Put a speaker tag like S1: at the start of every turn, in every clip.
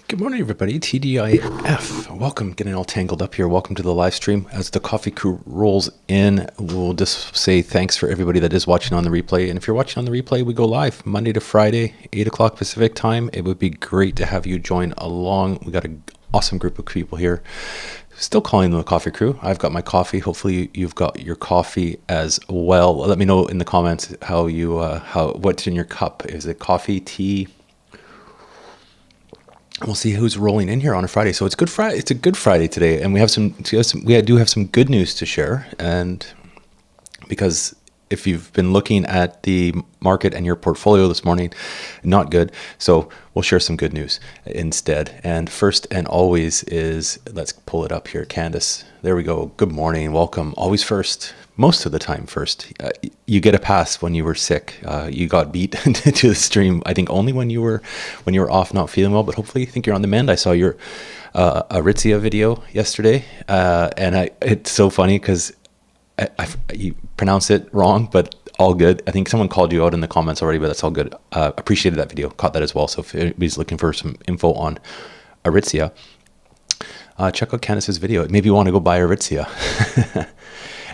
S1: Good morning, everybody. TDIF. Welcome. Getting all tangled up here. Welcome to the live stream. As the coffee crew rolls in, we'll just say thanks for everybody that is watching on the replay. And if you're watching on the replay, we go live Monday to Friday, 8 o'clock Pacific time. It would be great to have you join along. We got an awesome group of people here. Still calling them the coffee crew. I've got my coffee. Hopefully you've got your coffee as well. Let me know in the comments how what's in your cup. Is it coffee, tea? We'll see who's rolling in here on a Friday. So it's Good Friday. It's a Good Friday today, and we do have some good news to share. And because if you've been looking at the market and your portfolio this morning, not good. So we'll share some good news instead. And first and always is, let's pull it up here, Candace. There we go. Good morning. Welcome. Always first. Most of the time first. You get a pass when you were sick. You got beat to the stream. I think only when you were off, not feeling well. But hopefully, I think you're on the mend. I saw your Aritzia video yesterday, and it's so funny because you pronounce it wrong, but all good. I think someone called you out in the comments already, but that's all good. Appreciated that video. Caught that as well. So if anybody's looking for some info on Aritzia, check out Candace's video. Maybe you want to go buy Aritzia.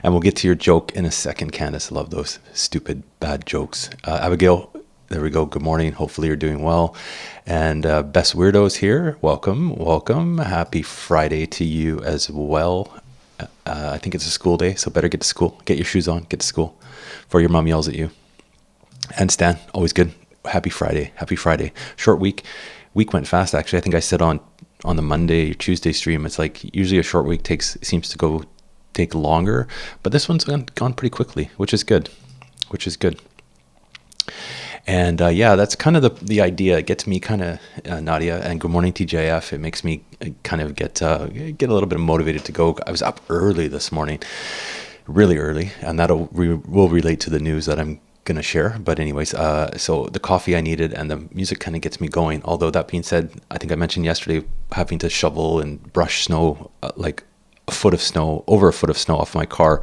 S1: And we'll get to your joke in a second, Candace. Love those stupid, bad jokes. Abigail, there we go. Good morning. Hopefully you're doing well. And Best Weirdos here. Welcome, welcome. Happy Friday to you as well. I think it's a school day, so better get to school. Get your shoes on, get to school before your mom yells at you. And Stan, always good. Happy Friday. Happy Friday. Short week. Week went fast, actually. I think I said on the Monday, Tuesday stream, it's like usually a short week seems to take longer, but this one's gone pretty quickly, which is good. And yeah, that's kind of the idea. It gets me kind of Nadia, and good morning TJF. It makes me kind of get a little bit motivated to go. I was up early this morning, really early, and will relate to the news that I'm gonna share. But anyways, so the coffee I needed and the music kind of gets me going. Although that being said, I think I mentioned yesterday having to shovel and brush snow, like over a foot of snow off my car.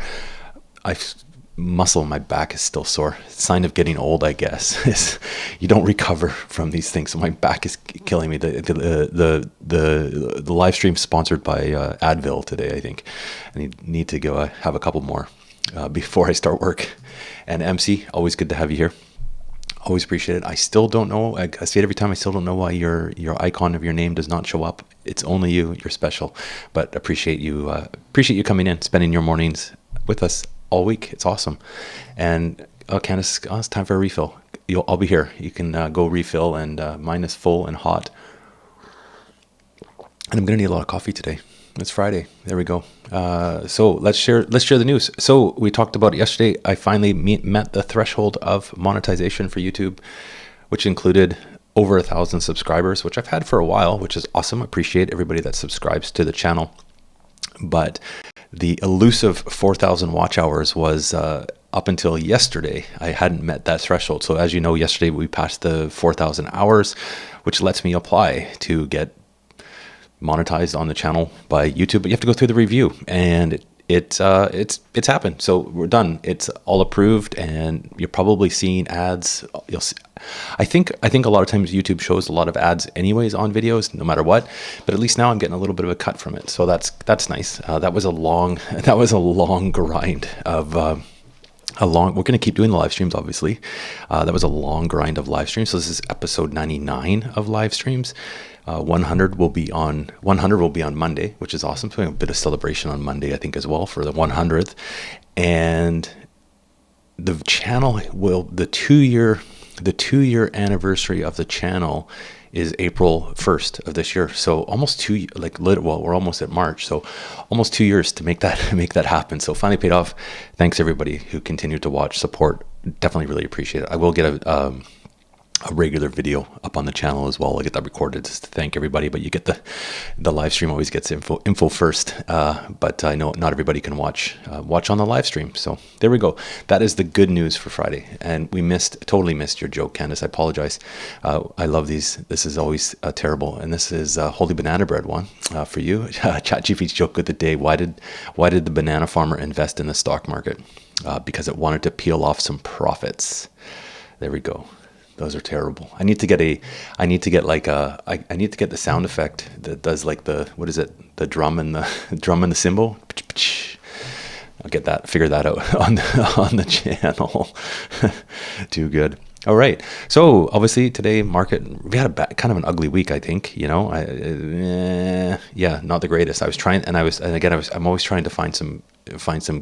S1: Muscle in my back is still sore. Sign of getting old, I guess, is you don't recover from these things. So my back is killing me. The live stream sponsored by Advil today, I think. I need to go have a couple more before I start work. And MC, always good to have you here. Always appreciate it. I still don't know. I say it every time. I still don't know why your icon of your name does not show up. It's only you. You're special. But appreciate you coming in, spending your mornings with us all week. It's awesome. And Candace, it's time for a refill. I'll be here. You can go refill, and mine is full and hot. And I'm gonna need a lot of coffee today. It's Friday. There we go. So let's share the news. So we talked about it yesterday. I finally met the threshold of monetization for YouTube, which included over 1,000 subscribers, which I've had for a while, which is awesome. Appreciate everybody that subscribes to the channel. But the elusive 4,000 watch hours was up until yesterday. I hadn't met that threshold. So as you know, yesterday we passed the 4,000 hours, which lets me apply to get monetized on the channel by YouTube. But you have to go through the review, and it's happened. So we're done. It's all approved, and you're probably seeing ads. You'll see. I think a lot of times YouTube shows a lot of ads anyways on videos, no matter what. But at least now I'm getting a little bit of a cut from it, so that's nice. That was a long grind of. We're going to keep doing the live streams, obviously. That was a long grind of live streams. So this is episode 99 of live streams. 100 will be on Monday, which is awesome. So we have a bit of celebration on Monday, I think, as well for the 100th. And the channel the 2-year anniversary of the channel is April 1st of this year. So almost we're almost at March. So almost 2 years to make that happen. So finally paid off. Thanks everybody who continued to watch, support. Definitely really appreciate it. I will get a regular video up on the channel as well. I get that recorded just to thank everybody, but you get the live stream always gets info first. But I know not everybody can watch on the live stream. So there we go. That is the good news for Friday. And we totally missed your joke, Candace. I apologize. I love these. This is always terrible. And this is Holy Banana Bread one for you. ChatGPT's joke of the day. Why did the banana farmer invest in the stock market? Because it wanted to peel off some profits. There we go. Those are terrible. I need to get I need to get the sound effect that does like what is it? The drum and the cymbal. I'll figure that out on the channel. Too good. All right. So obviously today market, we had kind of an ugly week, I think, not the greatest. I'm always trying to find some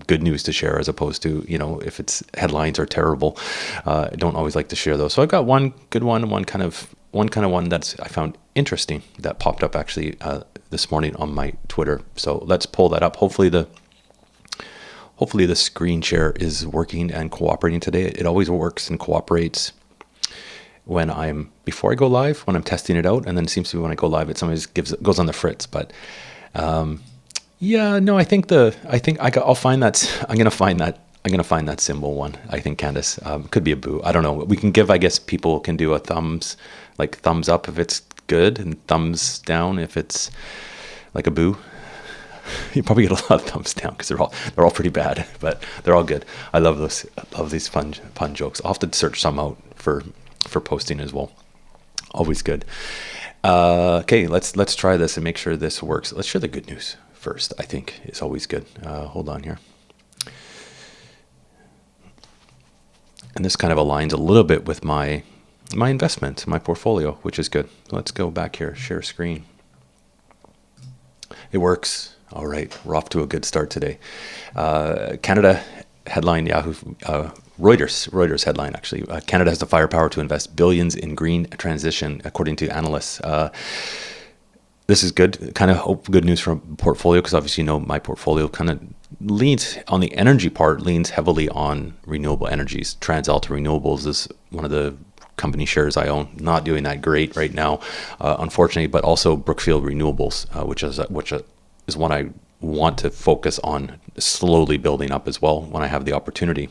S1: good news to share as opposed to, if it's headlines are terrible. I don't always like to share those. So I've got one good one and one kind of one that's I found interesting that popped up actually this morning on my Twitter. So let's pull that up. Hopefully the screen share is working and cooperating today. It always works and cooperates before I go live, when I'm testing it out, and then it seems to be when I go live, it sometimes goes on the fritz. But I'll find I'm gonna find that symbol one. I think Candace could be a boo. I don't know. We can give. I guess people can do a thumbs up if it's good, and thumbs down if it's like a boo. You probably get a lot of thumbs down because they're all pretty bad, but they're all good. I love these fun jokes. I'll have to search some out for posting as well. Always good. Okay, let's try this and make sure this works. Let's share the good news first. I think is always good. Hold on here. And this kind of aligns a little bit with my investment, my portfolio, which is good. Let's go back here. Share screen. It works. All right, we're off to a good start today. Canada headline, Yahoo, Reuters headline actually. Canada has the firepower to invest billions in green transition, according to analysts. This is good, kind of good news for a portfolio because obviously my portfolio kind of leans on the energy part, leans heavily on renewable energies. TransAlta Renewables is one of the company shares I own, not doing that great right now, unfortunately, but also Brookfield Renewables, which is one I want to focus on slowly building up as well when I have the opportunity.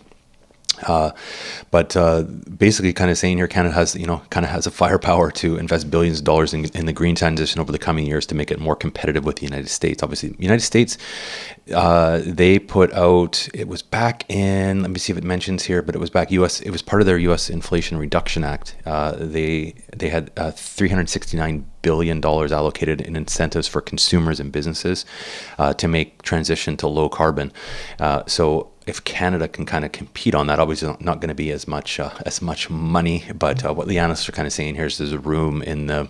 S1: But basically kind of saying here, Canada has a firepower to invest billions of dollars in the green transition over the coming years to make it more competitive with the United States. Obviously, the United States, they put out, it was back in, let me see if it mentions here, but it was back US, it was part of their US Inflation Reduction Act. They had $369 billion allocated in incentives for consumers and businesses to make transition to low carbon. So if Canada can kind of compete on that, obviously not going to be as much money, but what the analysts are kind of saying here is there's a room in the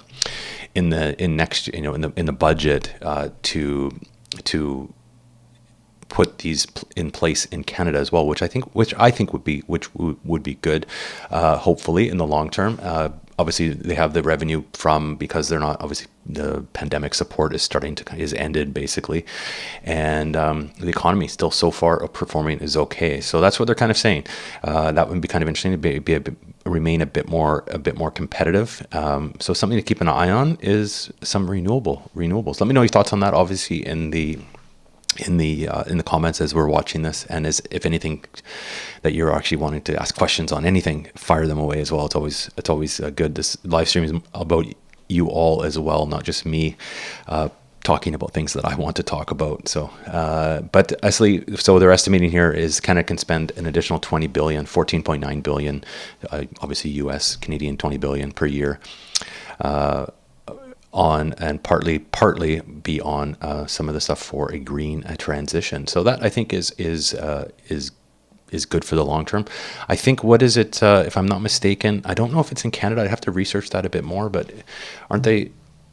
S1: budget to put these in place in Canada as well, which I think would be good, hopefully in the long term. Obviously, they have the revenue because they're not, obviously the pandemic support is ended basically, and the economy still so far performing is okay. So that's what they're kind of saying. That would be kind of interesting to remain a bit more competitive. So something to keep an eye on is some renewables. Let me know your thoughts on that. Obviously in the comments as we're watching this, and as if anything that you're actually wanting to ask questions on anything, fire them away as well. It's always good. This live stream is about you all as well, not just me talking about things that I want to talk about. So but actually, so they're estimating here is Canada can spend an additional 20 billion, 14.9 billion, obviously US, Canadian 20 billion per year, on and partly be on some of the stuff for a green transition. So that I think is good for the long term. I think if I'm not mistaken, I don't know if it's in Canada. I'd have to research that a bit more. But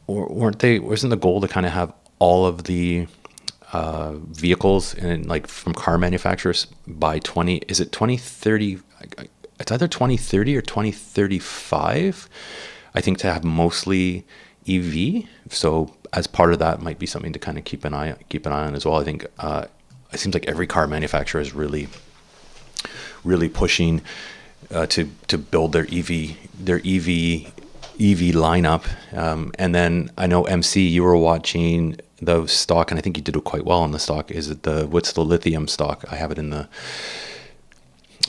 S1: wasn't the goal to kind of have all of the vehicles from car manufacturers by 2030? It's either 2030 or 2035. I think to have mostly EV. So as part of that might be something to kind of keep an eye on as well. I think it seems like every car manufacturer is really pushing to build their EV lineup. And then I know MC, you were watching the stock, and I think you did quite well on the stock. What's the lithium stock? I have it in the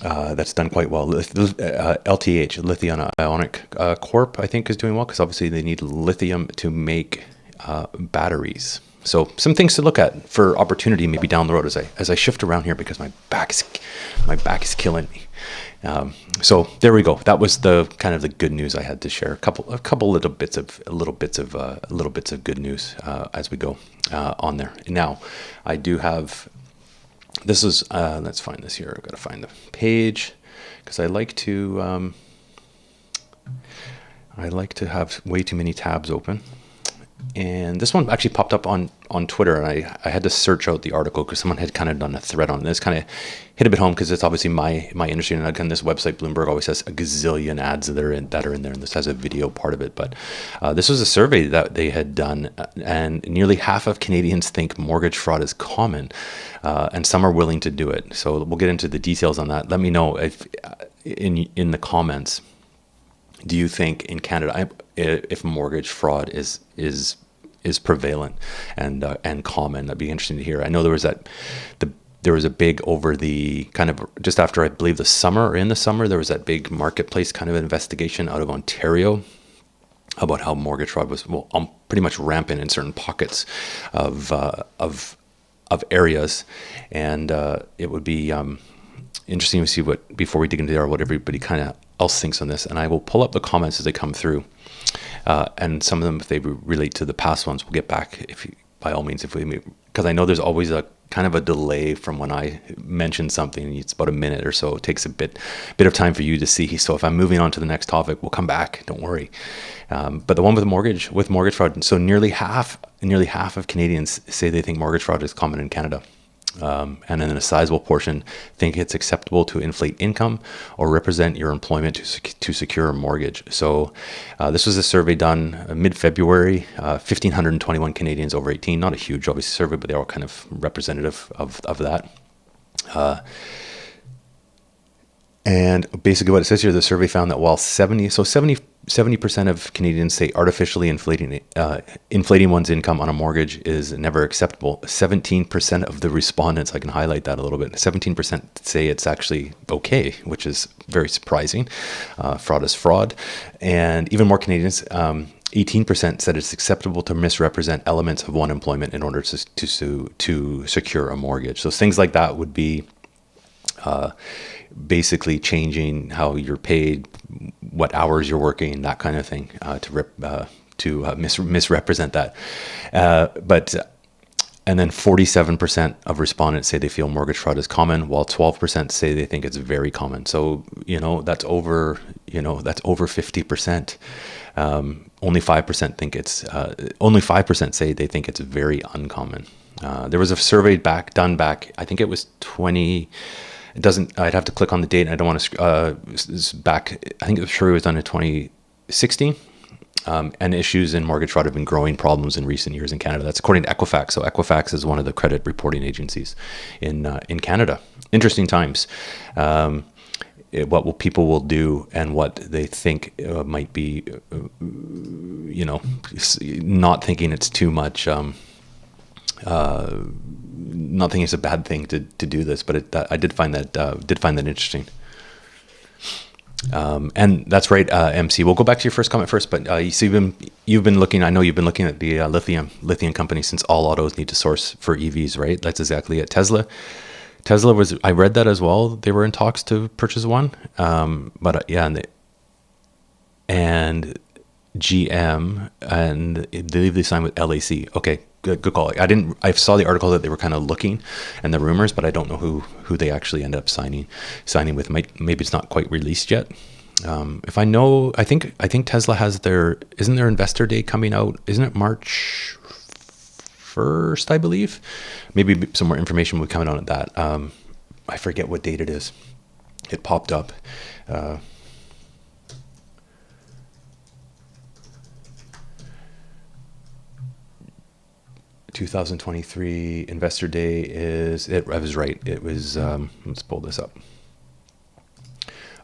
S1: that's done quite well. LTH, Lithium Ionic Corp, I think is doing well because obviously they need lithium to make batteries. So some things to look at for opportunity maybe down the road as I shift around here because my back is killing me. So there we go. That was the kind of the good news I had to share. A couple little bits of good news as we go on there. Now, I do have. This is let's find this here. I've got to find the page because I like to have way too many tabs open. And this one actually popped up on Twitter, and I had to search out the article because someone had kind of done a thread on this. Kind of hit a bit home because it's obviously my industry, and again, this website Bloomberg always has a gazillion ads that are in there, and this has a video part of it. But this was a survey that they had done, and nearly half of Canadians think mortgage fraud is common, and some are willing to do it. So we'll get into the details on that. Let me know if in the comments. Do you think in Canada, if mortgage fraud is prevalent and common? That'd be interesting to hear. I know there was a big over the kind of just after I believe the summer or in the summer there was that big marketplace kind of investigation out of Ontario about how mortgage fraud was pretty much rampant in certain pockets of areas, and it would be interesting to see before we dig into there what everybody kind of else thinks on this. And I will pull up the comments as they come through, and some of them, if they relate to the past ones, we'll get back by all means because I know there's always a kind of a delay from when I mention something. It's about a minute or so. It takes a bit of time for you to see. So if I'm moving on to the next topic, we'll come back. Don't worry. But the one with mortgage fraud. So nearly half of Canadians say they think mortgage fraud is common in Canada. And then a sizable portion think it's acceptable to inflate income or represent your employment to secure a mortgage. So this was a survey done mid-February, 1,521 Canadians over 18. Not a huge, obviously, survey, but they're all kind of representative of that. And basically what it says here, the survey found that while 70% of Canadians say artificially inflating one's income on a mortgage is never acceptable, 17% of the respondents, I can highlight that a little bit, 17% say it's actually okay, which is very surprising. Fraud is fraud. And even more Canadians, 18% said it's acceptable to misrepresent elements of one employment in order to secure a mortgage. So things like that would be basically changing how you're paid, what hours you're working, that kind of thing, to misrepresent that. And then 47% of respondents say they feel mortgage fraud is common, while 12% say they think it's very common. So that's over 50%. Only 5% think only 5% say they think it's very uncommon. There was a survey done back, I think it was 20. It doesn't. I'd have to click on the date, and I don't want to. Back. I think the survey was done in 2016, and issues in mortgage fraud have been growing problems in recent years in Canada. That's according to Equifax. So Equifax is one of the credit reporting agencies in Canada. Interesting times. What people will do and what they think might be, not thinking it's too much. Not thinking it's a bad thing to do this, but I did find that interesting. And that's right, MC. We'll go back to your first comment first, but you see, you've been looking. I know you've been looking at the lithium company since all autos need to source for EVs, right? That's exactly it. Tesla was. I read that as well. They were in talks to purchase one, but and GM, and they signed with LAC. Okay. Good call. I saw the article that they were kind of looking and the rumors, but I don't know who they actually end up signing with. Maybe it's not quite released yet. If I know, I think Tesla has isn't their investor day coming out? Isn't it March 1st, I believe? Maybe some more information will be coming on at that. I forget what date it is. It popped up. 2023 Investor Day I was right. It was, let's pull this up.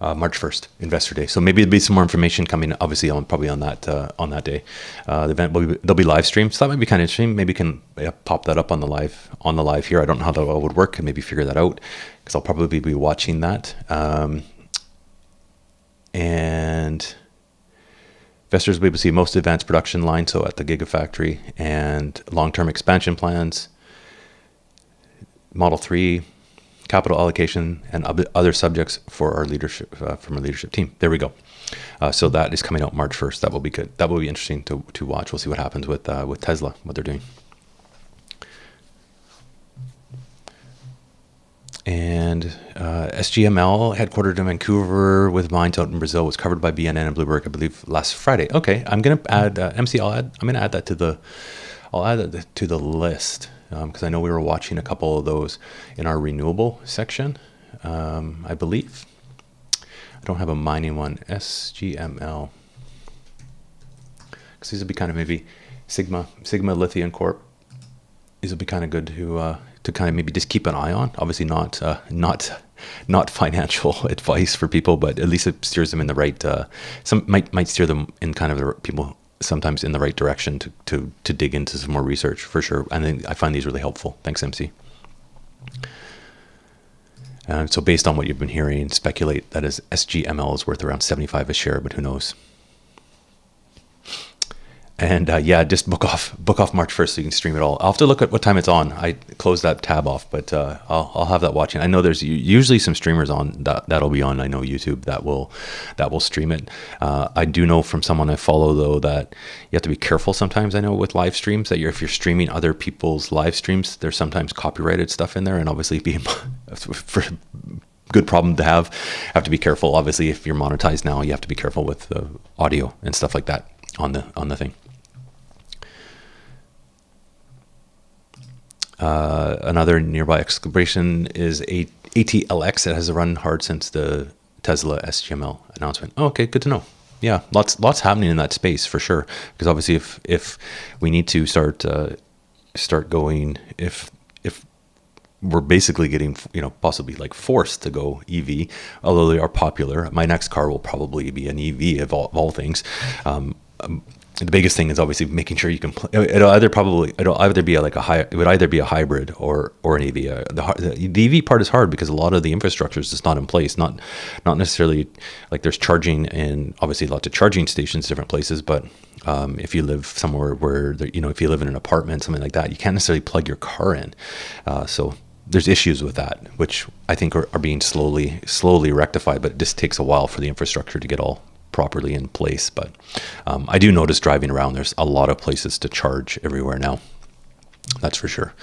S1: March 1st, Investor Day. So maybe there'll be some more information coming, obviously, probably on that day. The event there'll be live stream. So that might be kind of interesting. Maybe can pop that up on the live here. I don't know how that all would work. Maybe figure that out because I'll probably be watching that. And Investors will be able to see most advanced production line, so at the Gigafactory, and long-term expansion plans, Model 3, capital allocation, and other subjects for our leadership from our leadership team. There we go. So that is coming out March 1st. That will be good. That will be interesting to watch. We'll see what happens with Tesla, what they're doing. And SGML, headquartered in Vancouver with mines out in Brazil, was covered by BNN and Bloomberg, I believe, last Friday. Okay, I'm gonna add MC. I'm gonna add that to the. I'll add that to the list because I know we were watching a couple of those in our renewable section. I believe. I don't have a mining one. SGML. Because these would be kind of maybe Sigma Lithium Corp. These would be kind of good to kind of maybe just keep an eye on. Obviously not financial advice for people, but at least it steers them in the right. Some might steer them in kind of the people sometimes in the right direction to dig into some more research for sure. And then I find these really helpful. Thanks, MC. So based on what you've been hearing, speculate that is SGML is worth around 75 a share, but who knows? And just book off March 1st so you can stream it all. I'll have to look at what time it's on. I closed that tab off, but I'll have that watching. I know there's usually some streamers on that'll be on. I know YouTube that will stream it. I do know from someone I follow though that you have to be careful sometimes. I know with live streams that if you're streaming other people's live streams, there's sometimes copyrighted stuff in there, and obviously being for good problem to have to be careful. Obviously, if you're monetized now, you have to be careful with the audio and stuff like that on the thing. Another nearby exclamation is ATLX. It has run hard since the Tesla SGML announcement. Oh, okay, good to know. Yeah, lots happening in that space for sure. Because obviously, if we need to start going, if we're basically getting possibly like forced to go EV, although they are popular. My next car will probably be an EV of all things. The biggest thing is obviously making sure you can. It would either be a hybrid or an EV. The EV part is hard because a lot of the infrastructure is just not in place. Not necessarily like there's charging and obviously lots of charging stations different places. But if you live somewhere where if you live in an apartment, something like that, you can't necessarily plug your car in. So there's issues with that, which I think are being slowly rectified. But it just takes a while for the infrastructure to get all properly in place. But I do notice driving around, there's a lot of places to charge everywhere now. That's for sure.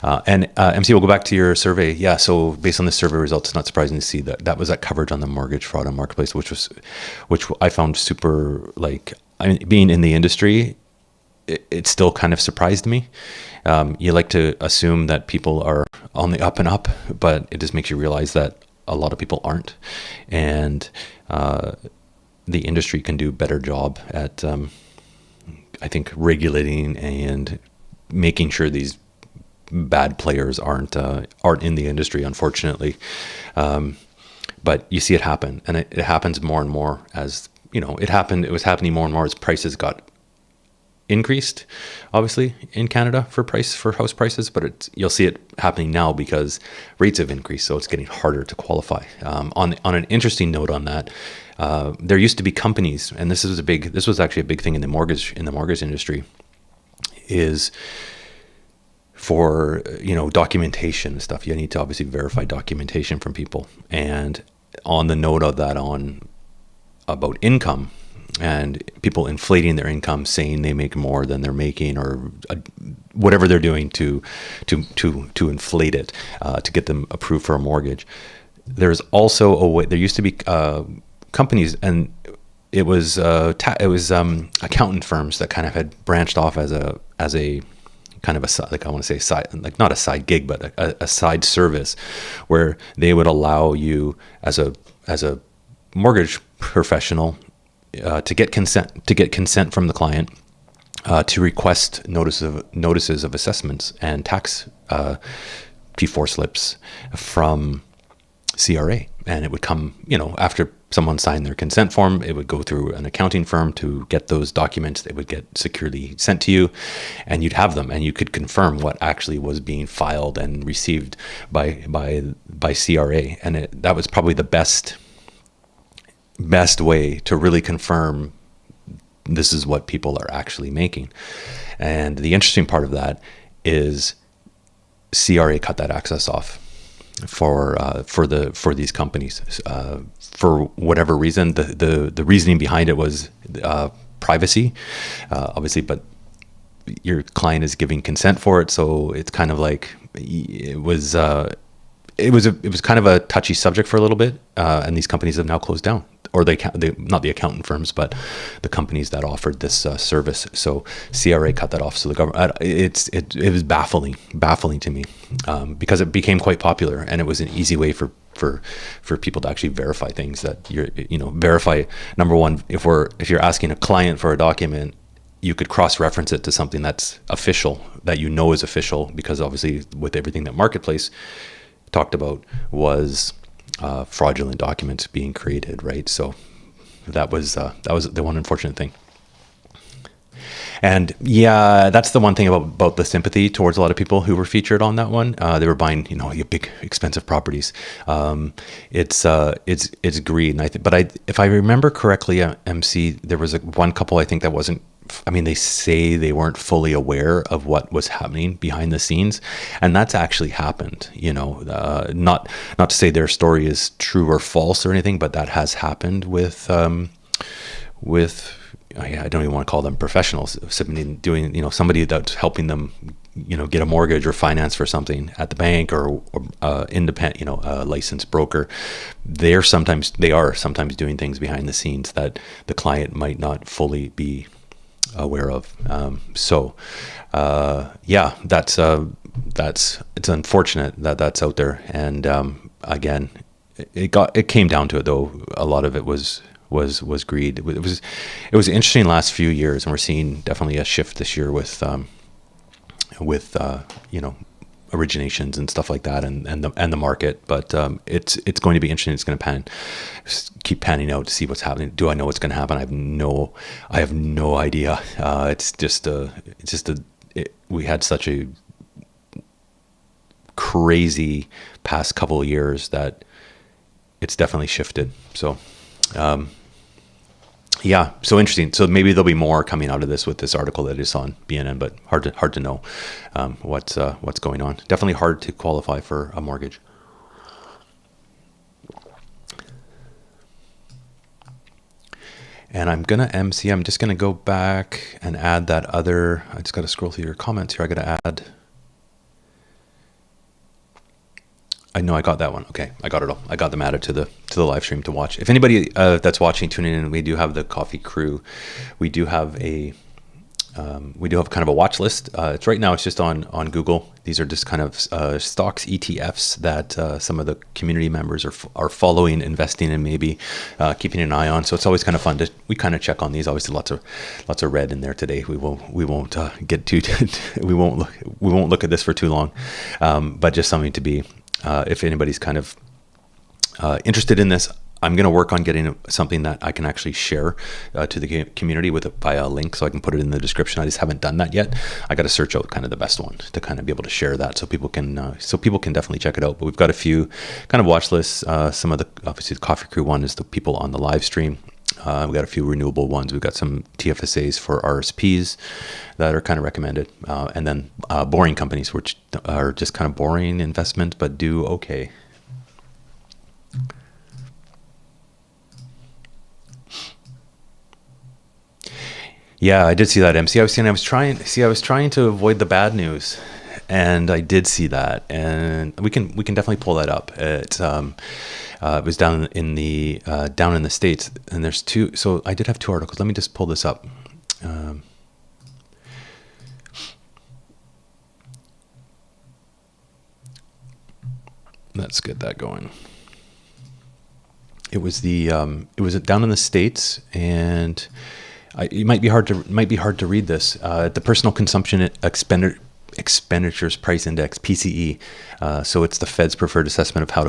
S1: And MC, we'll go back to your survey. Yeah, so based on the survey results, it's not surprising to see that was that coverage on the mortgage fraud and marketplace, which I found super, being in the industry, it still kind of surprised me. You like to assume that people are on the up and up, but it just makes you realize that a lot of people aren't. And the industry can do a better job at, I think, regulating and making sure these bad players aren't in the industry, unfortunately. But you see it happen, and it happens more and more as, it was happening more and more as prices got increased, obviously, in Canada for house prices, but you'll see it happening now because rates have increased, so it's getting harder to qualify. On an interesting note on that, there used to be companies, and this was actually a big thing in the mortgage industry, is for documentation and stuff. You need to obviously verify documentation from people. And on the note of that, about income and people inflating their income, saying they make more than they're making, or whatever they're doing to inflate it to get them approved for a mortgage. There's also a way. There used to be companies, and it was accountant firms that kind of had branched off as a kind of I want to say side, like not a side gig, but a side service, where they would allow you as a mortgage professional to get consent from the client to request notices of assessments and tax P4 slips from CRA, and it would come, after someone signed their consent form, it would go through an accounting firm to get those documents. They would get securely sent to you, and you'd have them, and you could confirm what actually was being filed and received by CRA. And that was probably the best way to really confirm this is what people are actually making. And the interesting part of that is CRA cut that access off for these companies for whatever reason. The reasoning behind it was privacy, obviously, but your client is giving consent for it, so it's kind of like it was kind of a touchy subject for a little bit, and these companies have now closed down, or they not the accountant firms, but the companies that offered this service. So CRA cut that off. So the government, it was baffling to me, because it became quite popular, and it was an easy way for people to actually verify things that verify. Number one, if you're asking a client for a document, you could cross-reference it to something that's official, that is official, because obviously with everything that Marketplace talked about was fraudulent documents being created, right? So that was the one unfortunate thing. And yeah, that's the one thing about the sympathy towards a lot of people who were featured on that one. They were buying, big expensive properties. It's greed, and if I remember correctly, MC, there was one couple I think that wasn't. I mean, they say they weren't fully aware of what was happening behind the scenes, and that's actually happened. Not to say their story is true or false or anything, but that has happened with I don't even want to call them professionals, doing somebody that's helping them get a mortgage or finance for something at the bank, or independent a licensed broker. They are sometimes doing things behind the scenes that the client might not fully be aware of. It's unfortunate that that's out there. And again, it came down to it, though. A lot of it was greed. It was interesting last few years, and we're seeing definitely a shift this year with originations and stuff like that, and the market. But it's going to be interesting. It's going to keep panning out to see what's happening. Do I know what's going to happen? I have no idea. We had such a crazy past couple of years that it's definitely shifted. So so interesting. So maybe there'll be more coming out of this with this article that is on BNN, but hard to know what's going on. Definitely hard to qualify for a mortgage. And I'm just gonna go back and add that other. I just got to scroll through your comments here. I got to add. I know I got that one. Okay, I got it all. I got them added to the live stream to watch. If anybody that's watching, tuning in, we do have the coffee crew. We do have kind of a watch list. It's right now. It's just on Google. These are just kind of stocks, ETFs that some of the community members are following, investing in, maybe keeping an eye on. So it's always kind of fun we kind of check on these. Obviously, lots of red in there today. We won't get too. we won't look at this for too long. But just something to be. If anybody's kind of interested in this, I'm going to work on getting something that I can actually share to the community via a link, so I can put it in the description. I just haven't done that yet. I got to search out kind of the best one to kind of be able to share that, so people can definitely check it out. But we've got a few kind of watch lists. Some of obviously the Coffee Crew one is the people on the live stream. We've got a few renewable ones. We've got some TFSAs for RSPs that are kind of recommended. And then boring companies, which are just kind of boring investment, but do okay. Yeah, I did see that, MC. I was trying to avoid the bad news, and I did see that, and we can definitely pull that up. It was down in the States, and there's two. So I did have two articles. Let me just pull this up. Let's get that going. It was down in the States, and it might be hard to read this. The Personal Consumption Expenditures Price Index, PCE. So it's the Fed's preferred assessment of how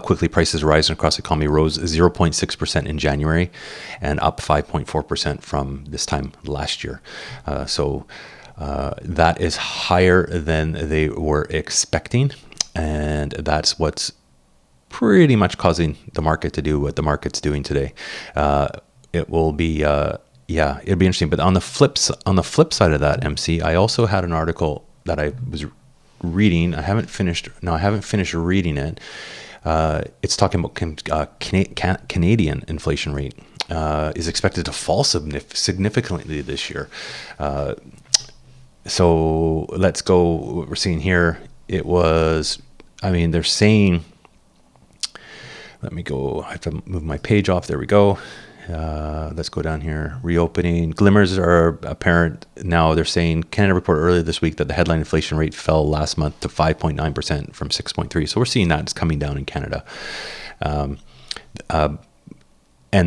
S1: quickly prices rise across the economy. Rose 0.6% in January, and up 5.4% from this time last year. So that is higher than they were expecting, and that's what's pretty much causing the market to do what the market's doing today. It will be, yeah, it'd be interesting. But on the flip side of that, MC, I also had an article that I was reading. I haven't finished reading it. It's talking about Canadian inflation rate is expected to fall significantly this year. So let's go. What we're seeing here, it was, I mean, they're saying, let me go, I have to move my page off. There we go. Let's go down here. Reopening. Glimmers are apparent now. They're saying Canada reported earlier this week that the headline inflation rate fell last month to 5.9% from 6.3%. So we're seeing that it's coming down in Canada. And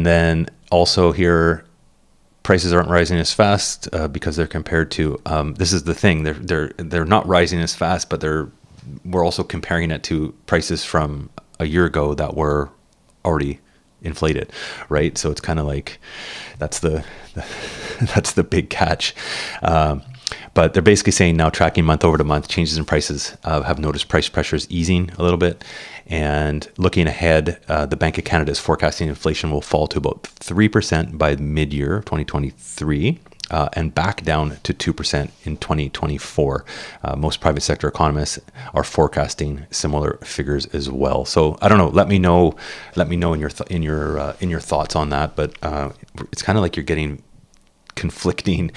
S1: then also here, prices aren't rising as fast because they're compared to. This is the thing. They're not rising as fast, but we're also comparing it to prices from a year ago that were already inflated, right? So it's kind of like that's the big catch. But they're basically saying now, tracking month over to month, changes in prices have noticed price pressures easing a little bit. And looking ahead, the Bank of Canada is forecasting inflation will fall to about 3% by mid-year 2023 and back down to 2% in 2024. Most private sector economists are forecasting similar figures as well. So I don't know. Let me know in your thoughts on that. But it's kind of like you're getting conflicting,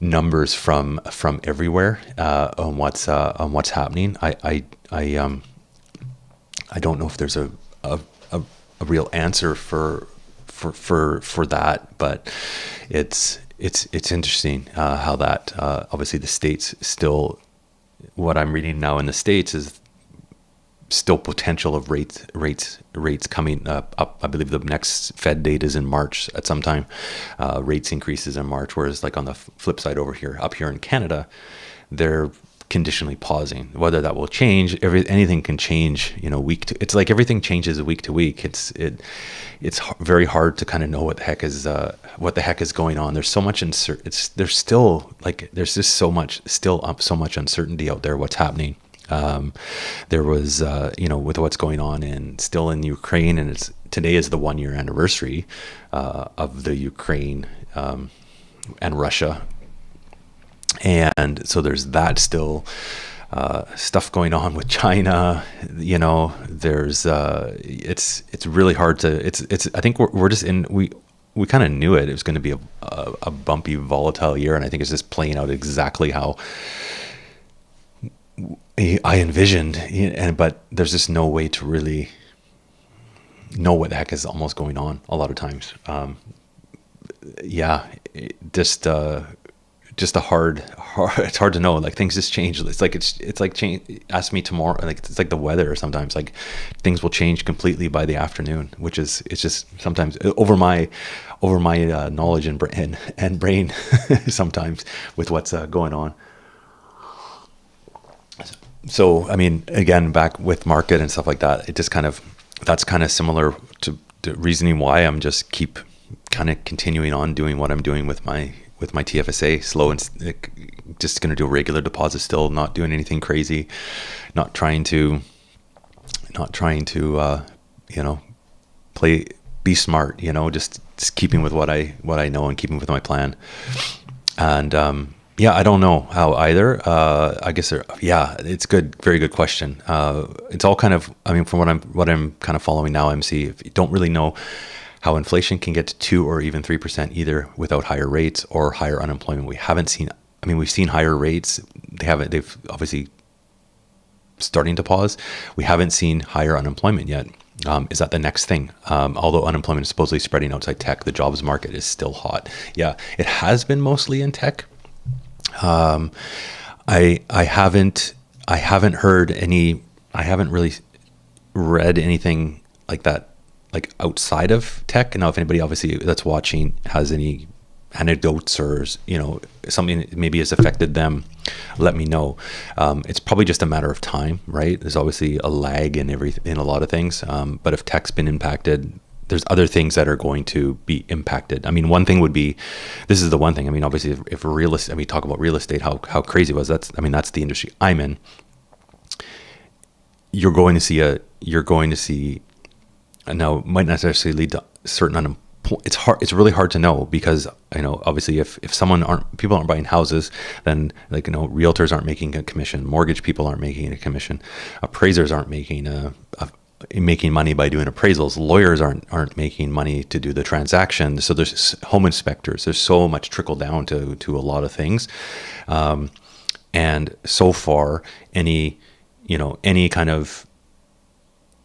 S1: numbers from everywhere on what's happening. I don't know if there's a real answer for that, but it's interesting how that obviously the States still, what I'm reading now in the States is still potential of rates coming up. I believe the next Fed date is in March at some time. Rates increases in March, whereas like on the flip side up here in Canada, they're conditionally pausing. Whether that will change, anything can change. It's like everything changes week to week. It's very hard to kind of know what the heck is going on. There's so much there's just so much uncertainty out there. What's happening? There was, with what's going on still in Ukraine, and today is the 1-year anniversary of the Ukraine and Russia, and so there's that still stuff going on with China. There's it's really hard to. I think we're just in we kind of knew it was going to be a bumpy, volatile year, and I think it's just playing out exactly how I envisioned, but there's just no way to really know what the heck is almost going on a lot of times. Just a hard. It's hard to know. Like things just change. It's like change. Ask me tomorrow. Like it's like the weather. Sometimes like things will change completely by the afternoon, it's just sometimes over my knowledge and brain sometimes with what's going on. So, I mean, again, back with market and stuff like that, that's kind of similar to reasoning why I'm just keep kind of continuing on doing what I'm doing with my TFSA, slow and just going to do regular deposits still, not doing anything crazy, not trying to be smart, just keeping with what I know and keeping with my plan. And, I don't know how either. I guess it's good. Very good question. It's all kind of, from what I'm kind of following now, MC, if you don't really know how inflation can get to 2 or even 3% either without higher rates or higher unemployment. We've seen higher rates. They've obviously starting to pause. We haven't seen higher unemployment yet. Is that the next thing? Although unemployment is supposedly spreading outside tech, the jobs market is still hot. Yeah, it has been mostly in tech. I haven't heard any. I haven't really read anything like that, like outside of tech. Now, if anybody obviously that's watching has any anecdotes or something that maybe has affected them, let me know. It's probably just a matter of time, right? There's obviously a lag in a lot of things. But if tech's been impacted, there's other things that are going to be impacted. One thing would be, this is the one thing. Obviously, if real estate, we talk about real estate, how crazy it was. That's the industry I'm in. You're going to see, now it might not necessarily lead to certain it's hard. It's really hard to know because obviously if people aren't buying houses, then realtors aren't making a commission, mortgage people aren't making a commission, appraisers aren't making money by doing appraisals, lawyers aren't making money to do the transaction. So there's home inspectors. There's so much trickle down to a lot of things, and so far any kind of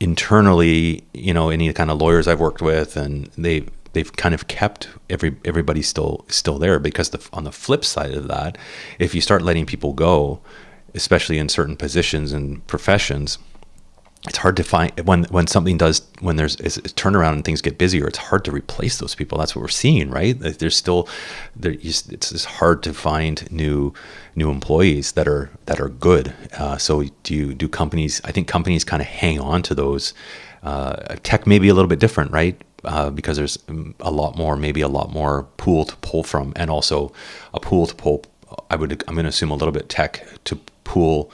S1: internally, any kind of lawyers I've worked with, and they've kind of kept everybody still there, because on the flip side of that, if you start letting people go, especially in certain positions and professions, it's hard to find when something does, when there's a turnaround and things get busier, it's hard to replace those people. That's what we're seeing, right? There's still it's just hard to find new employees that are good. So do companies? I think companies kind of hang on to those. Tech may be a little bit different, right? Because there's a lot more pool to pull from, and also a pool to pull. I'm going to assume a little bit tech to pool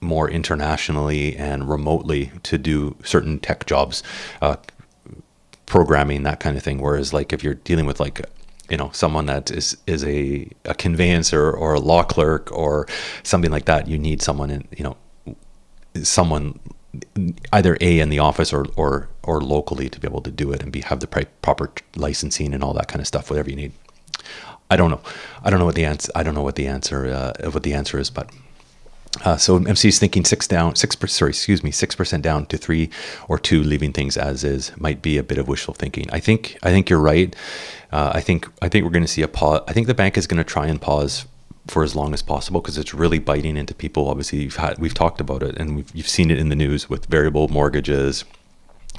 S1: more internationally and remotely to do certain tech jobs, programming, that kind of thing. Whereas like if you're dealing with someone that is a conveyancer or a law clerk or something like that, you need someone someone either in the office or locally to be able to do it and have the proper licensing and all that kind of stuff, whatever you need. I don't know what the answer is, but so MC is thinking 6% down to 3 or 2, leaving things as is, might be a bit of wishful thinking. I think you're right. I think we're going to see a pause. I think the bank is going to try and pause for as long as possible, because it's really biting into people. Obviously, we've talked about it, and you've seen it in the news with variable mortgages,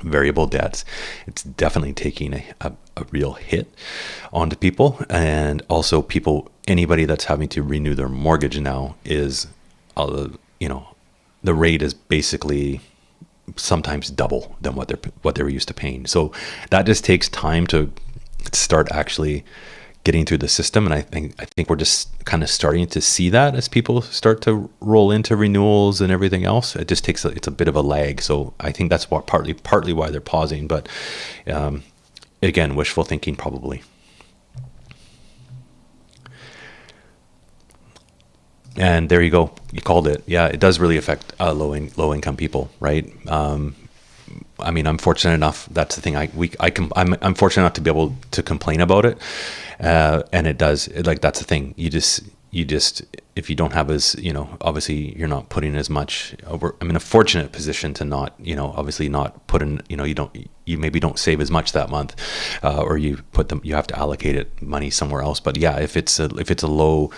S1: variable debts. It's definitely taking a real hit onto people, and also anybody that's having to renew their mortgage now is the rate is basically sometimes double than what they were used to paying. So that just takes time to start actually getting through the system, and I think we're just kind of starting to see that as people start to roll into renewals and everything else. It just takes it's a bit of a lag. So I think that's what partly why they're pausing. But again, wishful thinking probably. And there you go. You called it. Yeah, it does really affect low income people, right? I mean, I'm fortunate enough. That's the thing. I'm fortunate enough to be able to complain about it, and it does. That's the thing. You just if you don't have obviously you're not putting as much. I'm in a fortunate position to not, obviously not put in. You maybe don't save as much that month, or you have to allocate money somewhere else. But yeah, if it's a low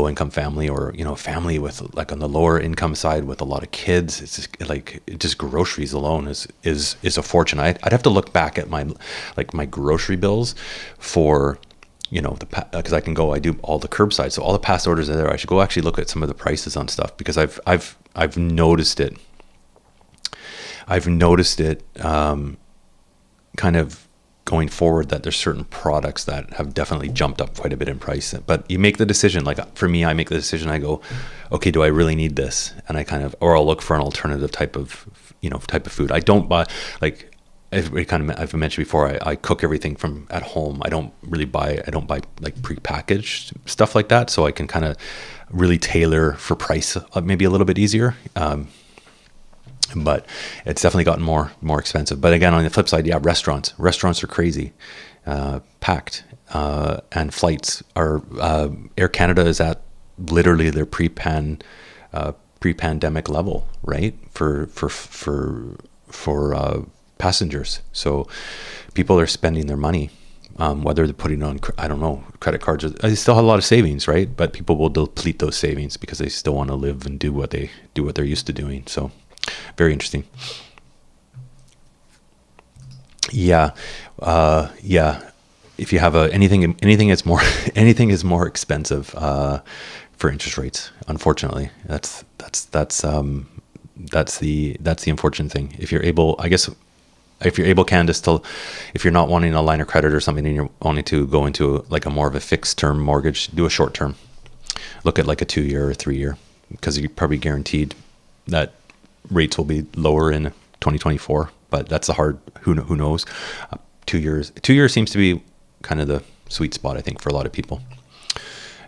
S1: income family, or family with on the lower income side with a lot of kids, it's just groceries alone is a fortune. I'd have to look back at my grocery bills for because I do all the curbside, so all the past orders are there. I should go actually look at some of the prices on stuff, because I've noticed it. Kind of going forward, that there's certain products that have definitely jumped up quite a bit in price. But you make the decision. Like for me, I make the decision. I go, okay, do I really need this? And or I'll look for an alternative type of food. I don't buy I've mentioned before, I cook everything from at home. I don't buy like prepackaged stuff like that. So I can kind of really tailor for price maybe a little bit easier. But it's definitely gotten more expensive. But again, on the flip side, yeah, restaurants are crazy, packed, and flights are. Air Canada is at literally their pre-pandemic level, right? For passengers. So people are spending their money, whether they're putting it on, I don't know, credit cards. They still have a lot of savings, right? But people will deplete those savings because they still want to live and do what they're used to doing. So very interesting. Yeah. If you have anything is more expensive for interest rates. Unfortunately, that's the unfortunate thing. If you're able, Candace, if you're not wanting a line of credit or something, and you're wanting to go into a more of a fixed term mortgage, do a short term. Look at a 2-year or 3-year, because you're probably guaranteed that rates will be lower in 2024. But that's who knows. 2 years. 2 years seems to be kind of the sweet spot, I think, for a lot of people.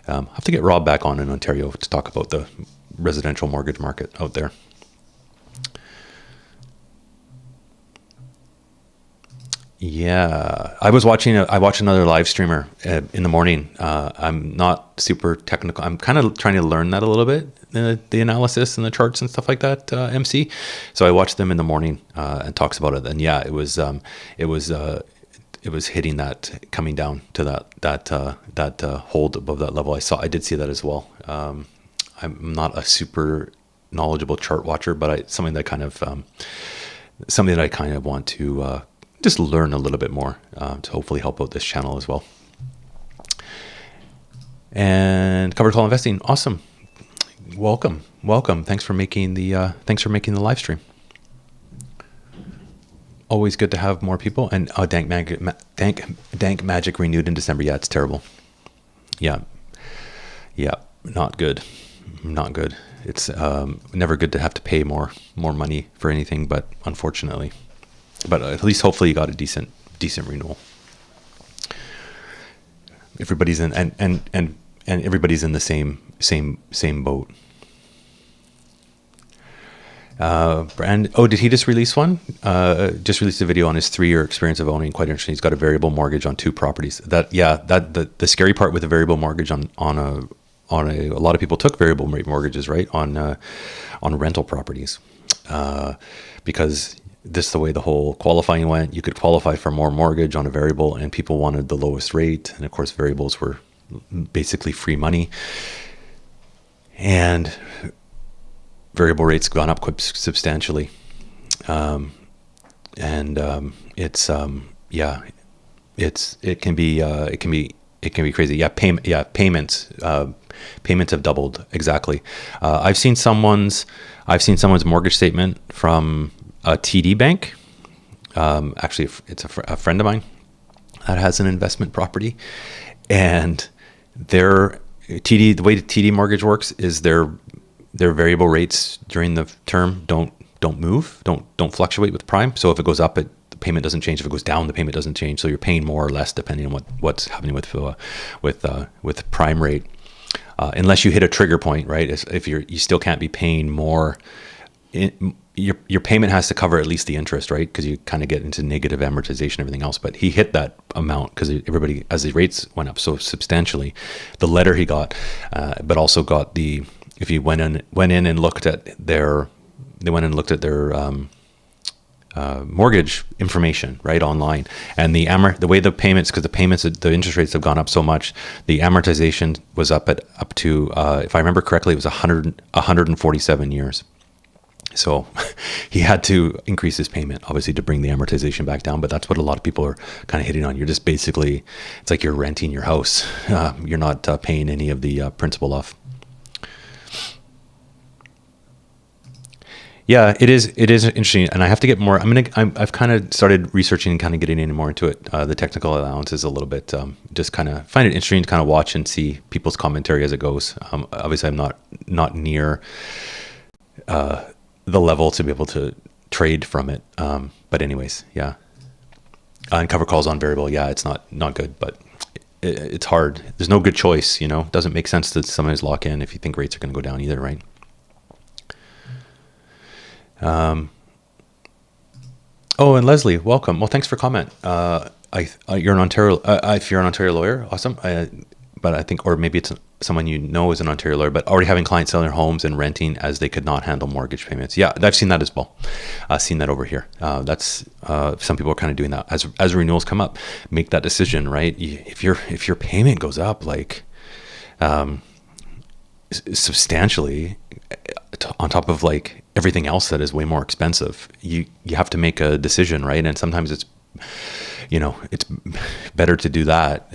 S1: I have to get Rob back on in Ontario to talk about the residential mortgage market out there. Yeah, I watched another live streamer in the morning. I'm not super technical. I'm kind of trying to learn that a little bit, the analysis and the charts and stuff like that, MC. So I watched them in the morning and talks about it. And yeah, it was hitting that, coming down to that hold above that level. I did see that as well. I'm not a super knowledgeable chart watcher, but something that I kind of want to just learn a little bit more to hopefully help out this channel as well. And covered call investing, awesome. Welcome. Thanks for making the live stream. Always good to have more people. And Dank Magic renewed in December. Yeah, it's terrible. Yeah, not good. It's never good to have to pay more money for anything, but unfortunately. But at least hopefully you got a decent renewal. Everybody's in and everybody's in the same boat. Did he just release one? Just released a video on his 3-year experience of owning. Quite interesting. He's got a variable mortgage on 2 properties. The scary part with a variable mortgage on a lot of people took variable rate mortgages, right, on rental properties, because this is the way the whole qualifying went. You could qualify for more mortgage on a variable, and people wanted the lowest rate. And of course, variables were basically free money. And variable rates gone up quite substantially. It can be crazy. Payments have doubled. Exactly. I've seen someone's mortgage statement from a TD bank. Actually, it's a friend of mine that has an investment property, and the way the TD mortgage works is their variable rates during the term don't move, don't fluctuate with prime. So if it goes up, the payment doesn't change. If it goes down, the payment doesn't change. So you're paying more or less depending on what's happening with prime rate, unless you hit a trigger point, right? If you still can't be paying more. Your payment has to cover at least the interest, right? Because you kind of get into negative amortization and everything else. But he hit that amount because everybody, as the rates went up so substantially, the letter he got, but also got if you went in and looked at their mortgage information, right, online, and the way the payments, because the interest rates have gone up so much, the amortization was up to if I remember correctly, it was 147 years. So he had to increase his payment, obviously, to bring the amortization back down. But that's what a lot of people are kind of hitting on. You're just basically, it's like you're renting your house. You're not paying any of the principal off. Yeah, it is interesting, and I have to get more. I've kind of started researching and kind of getting more into it. The technical allowances a little bit. Just kind of find it interesting to kind of watch and see people's commentary as it goes. Obviously, I'm not near the level to be able to trade from it. But anyways, yeah. And cover calls on variable, yeah, it's not good, but it's hard. There's no good choice, It doesn't make sense to sometimes lock in if you think rates are going to go down either, right? And Leslie, welcome. Well, thanks for comment. You're an Ontario. If you're an Ontario lawyer, awesome. But I think, or maybe it's someone is an Ontario lawyer, but already having clients selling their homes and renting as they could not handle mortgage payments. Yeah, I've seen that as well. I've seen that over here. That's some people are kind of doing that as renewals come up. Make that decision, right? If your payment goes up like substantially on top of like everything else that is way more expensive, you have to make a decision, right? And sometimes it's better to do that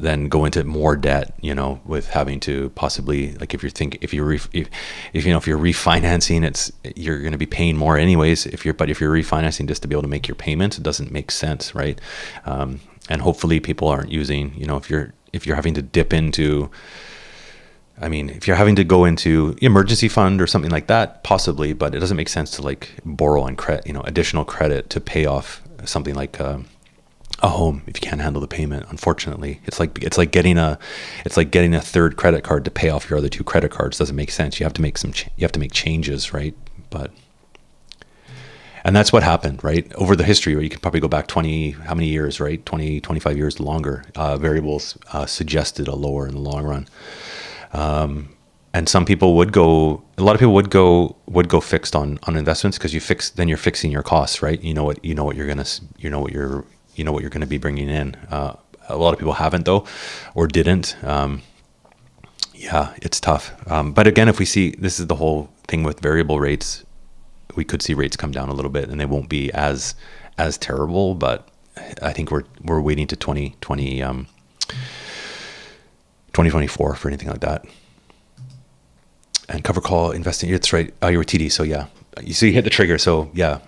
S1: than go into more debt, with having to possibly, like, if you're refinancing, you're going to be paying more anyways. If you're refinancing just to be able to make your payments, it doesn't make sense, right? And hopefully people aren't using, if you're having to dip into, if you're having to go into emergency fund or something like that, possibly, but it doesn't make sense to like borrow on credit, additional credit to pay off something like a home if you can't handle the payment. Unfortunately, it's like getting a third credit card to pay off your other two credit cards. Doesn't make sense. You have to make changes, right? And that's what happened, right? Over the history, where you could probably go back 20, how many years, right? 20, 25 years longer. Variables suggested a lower in the long run. And some people a lot of people would go fixed on investments, because you're fixing your costs, right? You know what you're gonna be bringing in. A lot of people haven't, though, or didn't. Yeah, it's tough. But again, if we see, this is the whole thing with variable rates, we could see rates come down a little bit, and they won't be as terrible. But I think we're waiting to 2024 for anything like that. And cover call investing, it's right. Oh, you were TD, so yeah. You hit the trigger, so yeah.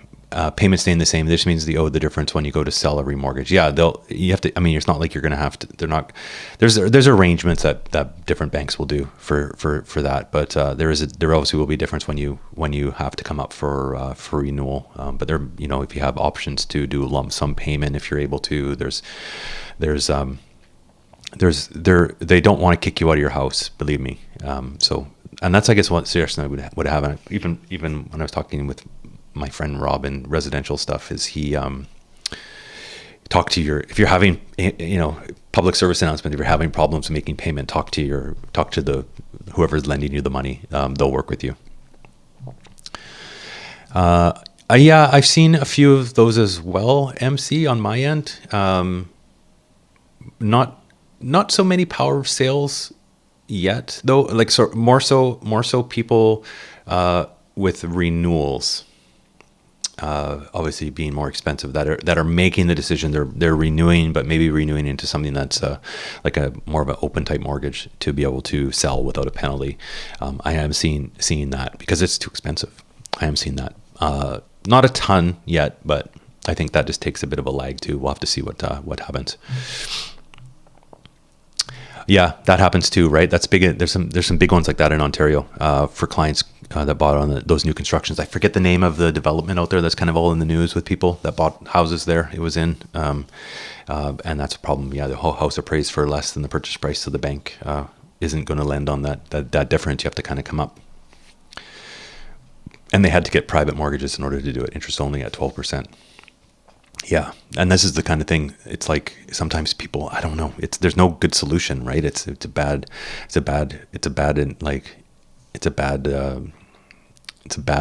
S1: Payments staying the same. This means they owe the difference when you go to sell a remortgage. Yeah, you have to. I mean, it's not like you're going to have to. They're not. There's arrangements that different banks will do for that. But there obviously will be a difference when you have to come up for renewal. But there, if you have options to do a lump sum payment, if you're able to, they don't want to kick you out of your house. Believe me. And that's, I guess, what suggestion I would have. Even when I was talking with my friend Rob in residential stuff, is he talk to if you're having public service announcement, if you're having problems making payment, talk to whoever's lending you the money. They'll work with you. Yeah, I've seen a few of those as well, MC, on my end. Not so many power sales yet, though. Like, so more so people with renewals, obviously being more expensive, that are making the decision. They're renewing, but maybe renewing into something that's like a more of an open type mortgage to be able to sell without a penalty. I am seeing that, because it's too expensive. I am seeing that. Not a ton yet, but I think that just takes a bit of a lag too. We'll have to see what happens. Yeah, that happens too, right? That's big. There's some big ones like that in Ontario for clients that bought on those new constructions. I forget the name of the development out there that's kind of all in the news with people that bought houses there. It was in, and that's a problem. Yeah, the whole house appraised for less than the purchase price, so the bank isn't going to lend on that difference. You have to kind of come up. And they had to get private mortgages in order to do it, interest only at 12%. Yeah, and this is the kind of thing. It's like sometimes people, I don't know. There's no good solution, right? It's bad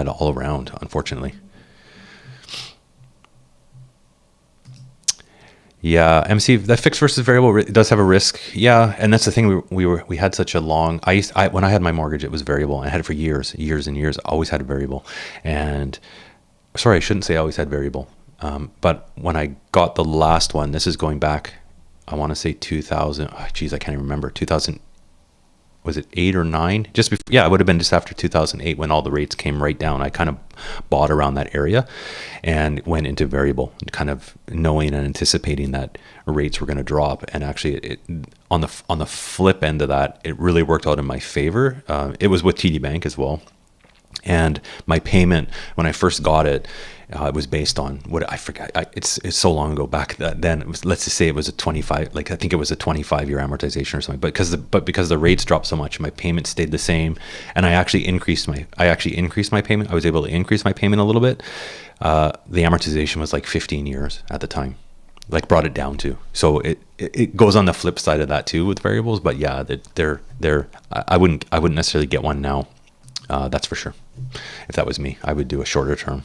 S1: all around, unfortunately. Yeah, MC, that fixed versus variable, it does have a risk. Yeah, and that's the thing. We had such a long. When I had my mortgage, it was variable. I had it for years and years. I always had a variable, and sorry, I shouldn't say I always had variable. But when I got the last one, this is going back, I want to say 2000. Oh, geez, I can't even remember. 2000. Was it 8 or 9? Just before, yeah, it would have been just after 2008 when all the rates came right down. I kind of bought around that area and went into variable, kind of knowing and anticipating that rates were going to drop. And actually, on the flip end of that, it really worked out in my favor. It was with TD Bank as well. And my payment, when I first got it, it was based on what I forgot. It's so long ago back then. It was, let's just say it was a 25. Like I think it was a 25-year amortization or something. But because the rates dropped so much, my payment stayed the same, and I actually increased my payment. I was able to increase my payment a little bit. The amortization was like 15 years at the time. Like brought it down to. So it goes on the flip side of that too with variables. But yeah, I wouldn't necessarily get one now. That's for sure. If that was me, I would do a shorter term.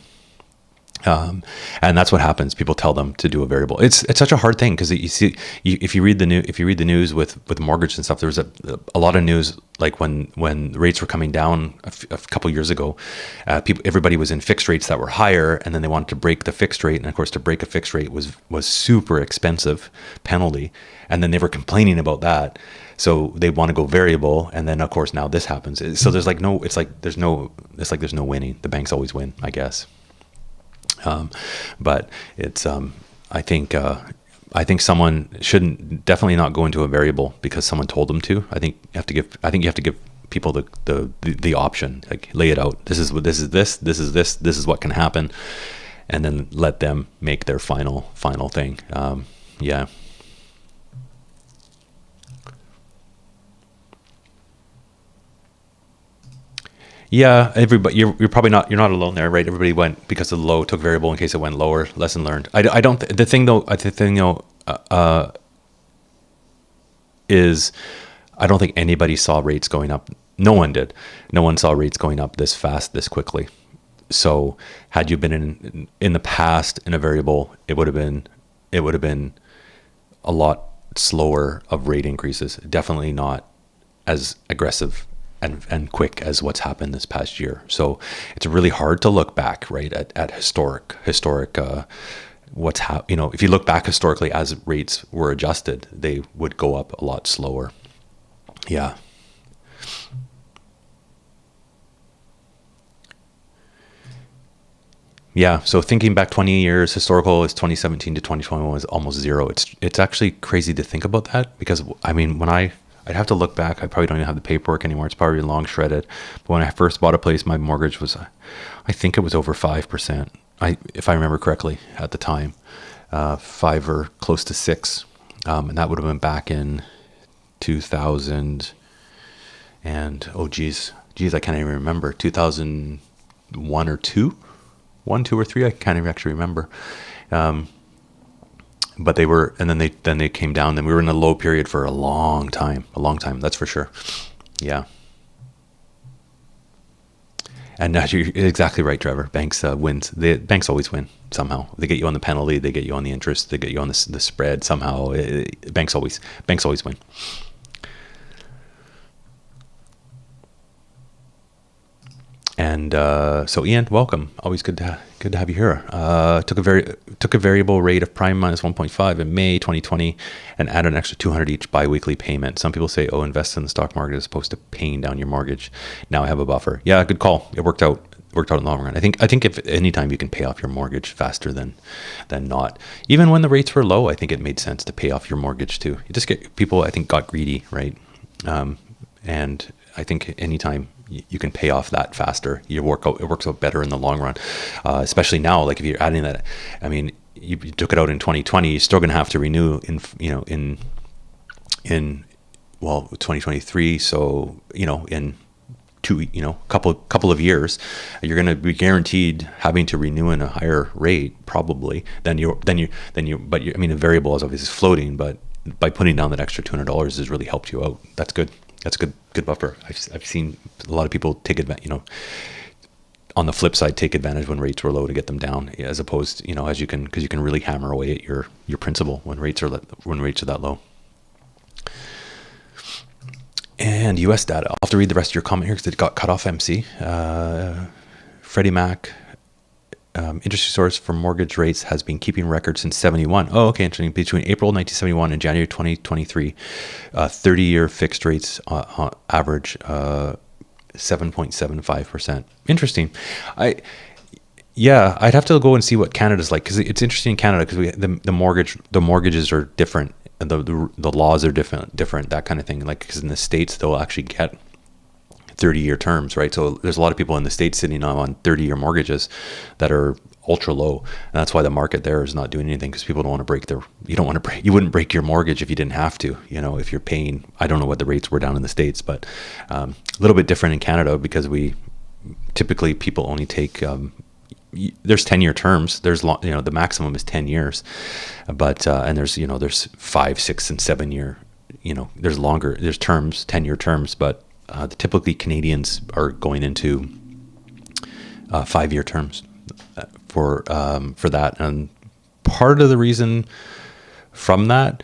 S1: And that's what happens. People tell them to do a variable. It's such a hard thing, because if you read the news with mortgage and stuff, there was a lot of news like when rates were coming down a couple years ago. Everybody was in fixed rates that were higher, and then they wanted to break the fixed rate. And of course, to break a fixed rate was super expensive penalty, and then they were complaining about that. So they want to go variable, and then of course now this happens. So there's there's no winning. The banks always win, I guess. But it's I think someone shouldn't definitely not go into a variable because someone told them to. I think you have to give people the option, like lay it out. This is what can happen, and then let them make their final thing. Yeah. Yeah, everybody, you're probably not, you're not alone there, right? Everybody went because of the low, took variable in case it went lower. Lesson learned. I don't. The thing though, is I don't think anybody saw rates going up. No one did. No one saw rates going up this fast, this quickly. So had you been in the past in a variable, it would have been a lot slower of rate increases. Definitely not as aggressive and quick as what's happened this past year. So it's really hard to look back, right, at historic what's if you look back historically as rates were adjusted, they would go up a lot slower. Yeah. Yeah, so thinking back 20 years, historical is 2017 to 2021 was almost zero. It's actually crazy to think about that because I mean, I'd have to look back. I probably don't even have the paperwork anymore. It's probably long shredded. But when I first bought a place, my mortgage was, I think it was over 5%. If I remember correctly at the time, 5 or close to 6. And that would have been back in 2000 and, oh geez, I can't even remember, 2001 or 2? 1, 2, or 3, I can't even actually remember. But they were, and then they came down. Then we were in a low period for a long time, that's for sure. Yeah. And you're exactly right, Trevor. Banks wins. Banks always win somehow. They get you on the penalty, they get you on the interest, they get you on the spread somehow. Banks always win. And so, Ian, welcome. Always good to have you here. Took a variable rate of prime minus 1.5 in May 2020, and added an extra 200 each biweekly payment. Some people say, "Oh, invest in the stock market as opposed to paying down your mortgage." Now I have a buffer. Yeah, good call. It worked out. In the long run. I think if any time you can pay off your mortgage faster than not, even when the rates were low, I think it made sense to pay off your mortgage too. You just get people, I think, got greedy, right? And I think anytime you can pay off that faster, it works out better in the long run. Especially now, like if you're adding that, I mean, you took it out in 2020, you're still going to have to renew in 2023. So, in couple of years, you're going to be guaranteed having to renew in a higher rate probably than you. But I mean, the variable is obviously floating, but by putting down that extra $200 has really helped you out. That's good. That's good buffer. I've seen a lot of people take advantage, on the flip side, take advantage when rates were low to get them down, as opposed, because you can really hammer away at your principal when rates are that low. And U.S. data. I'll have to read the rest of your comment here because it got cut off. MC. Freddie Mac. Industry source for mortgage rates has been keeping records since 71. Oh, okay, interesting. Between April 1971 and January 2023, 30-year fixed rates average 7.75%. Interesting. I'd have to go and see what Canada's like, because it's interesting in Canada because the mortgages are different and the laws are different, that kind of thing. Like, because in the States they'll actually get 30-year terms, right? So there's a lot of people in the States sitting on 30-year mortgages that are ultra low, and that's why the market there is not doing anything, because people don't want to you wouldn't break your mortgage if you didn't have to, if you're paying, I don't know what the rates were down in the States, but a little bit different in Canada, because typically people only take, there's 10-year terms. There's the maximum is 10 years, but and there's 5, 6, and 7 year, there's terms, 10-year terms, but typically Canadians are going into 5-year terms for that, and part of the reason from that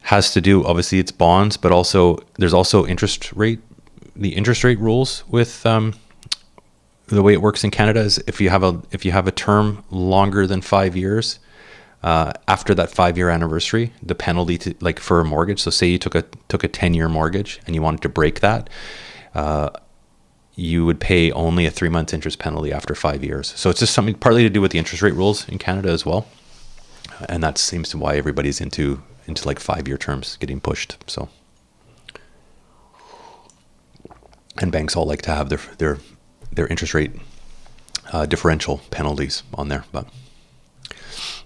S1: has to do, obviously, it's bonds, but also there's also the interest rate rules with the way it works in Canada is if you have a term longer than 5 years, after that 5-year anniversary, the penalty for a mortgage. So say you took a 10-year mortgage and you wanted to break that, you would pay only a 3-month interest penalty after 5 years. So it's just something partly to do with the interest rate rules in Canada as well, and that seems to why everybody's into like 5-year terms getting pushed. So, and banks all like to have their interest rate differential penalties on there, but.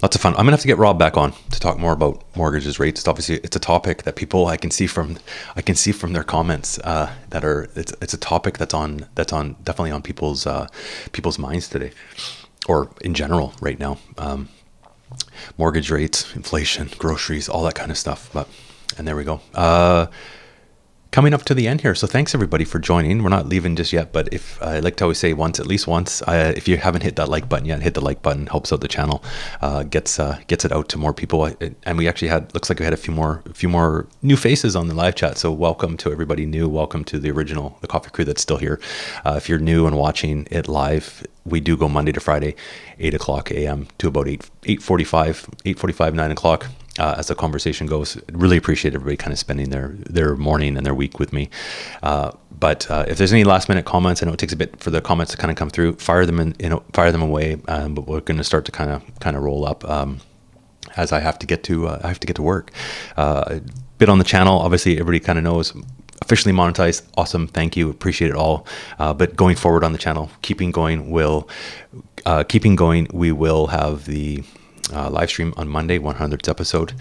S1: Lots of fun. I'm gonna have to get Rob back on to talk more about mortgages, rates. Obviously, it's a topic that people I can see from their comments that are it's a topic that's on definitely on people's minds today, or in general right now. Mortgage rates, inflation, groceries, all that kind of stuff. And there we go. Coming up to the end here. So thanks everybody for joining. We're not leaving just yet, but if I like to always say at least once, if you haven't hit that like button yet, hit the like button. Helps out the channel, gets it out to more people. And we actually looks like we had a few more new faces on the live chat. So welcome to everybody new. Welcome to the coffee crew that's still here. If you're new and watching it live, we do go Monday to Friday, 8 o'clock a.m. to about 8:45, 9 o'clock. As the conversation goes, really appreciate everybody kind of spending their morning and their week with me. But if there's any last minute comments, I know it takes a bit for the comments to kind of come through. Fire them away. But we're going to start to kind of roll up as I have to get to work. Bit on the channel, obviously everybody kind of knows. Officially monetized, awesome, thank you, appreciate it all. But going forward on the channel, keeping going, we will have the live stream on Monday, 100th episode.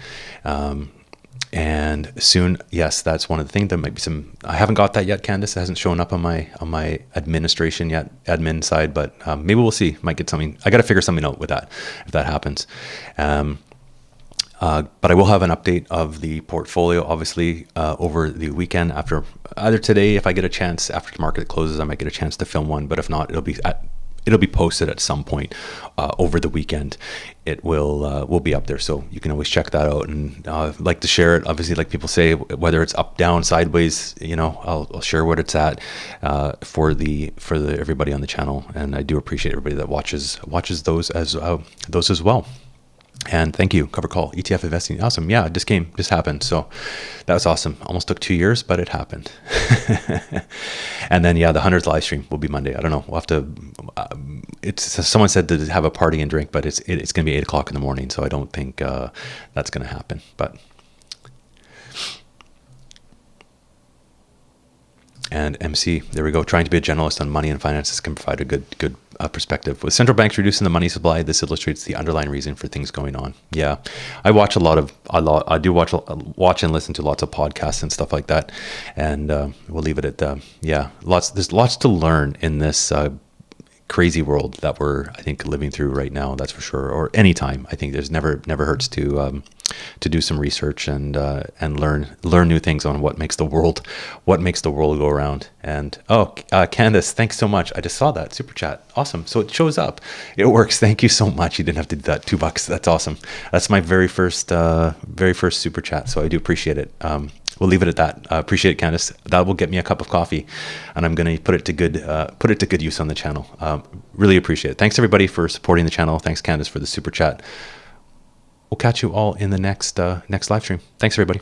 S1: And soon, yes, that's one of the things. There might be I haven't got that yet, Candace. It hasn't shown up on my administration yet, admin side, but maybe we'll see. Might get something. I got to figure something out with that if that happens. But I will have an update of the portfolio, obviously, over the weekend. After either today, if I get a chance, after the market closes, I might get a chance to film one. But if not, it'll be posted at some point over the weekend. It will be up there, so you can always check that out. And like to share it. Obviously, like people say, whether it's up, down, sideways, I'll share what it's at for everybody on the channel. And I do appreciate everybody that watches those as well. And thank you, Cover Call, ETF investing. Awesome. Yeah, it just happened. So that was awesome. Almost took 2 years, but it happened. And then, the 100th live stream will be Monday. I don't know. We'll have to, someone said to have a party and drink, but it's going to be 8 o'clock in the morning. So I don't think that's going to happen. But, and MC, there we go. Trying to be a generalist on money and finances can provide a good perspective. With central banks reducing the money supply, this illustrates the underlying reason for things going on. Yeah, I watch I do watch and listen to lots of podcasts and stuff like that. And we'll leave it at there's lots to learn in this crazy world that we're, I think, living through right now. That's for sure. Or anytime. I think there's never hurts to do some research and learn new things on what makes the world go around. And Candace, thanks so much. I just saw that super chat. Awesome. So it shows up. It works. Thank you so much. You didn't have to do that. $2. That's awesome. That's my very first super chat. So I do appreciate it. We'll leave it at that. Appreciate it, Candace. That will get me a cup of coffee, and I'm going to put it to good use on the channel. Really appreciate it. Thanks everybody for supporting the channel. Thanks, Candace, for the super chat. We'll catch you all in the next live stream. Thanks, everybody.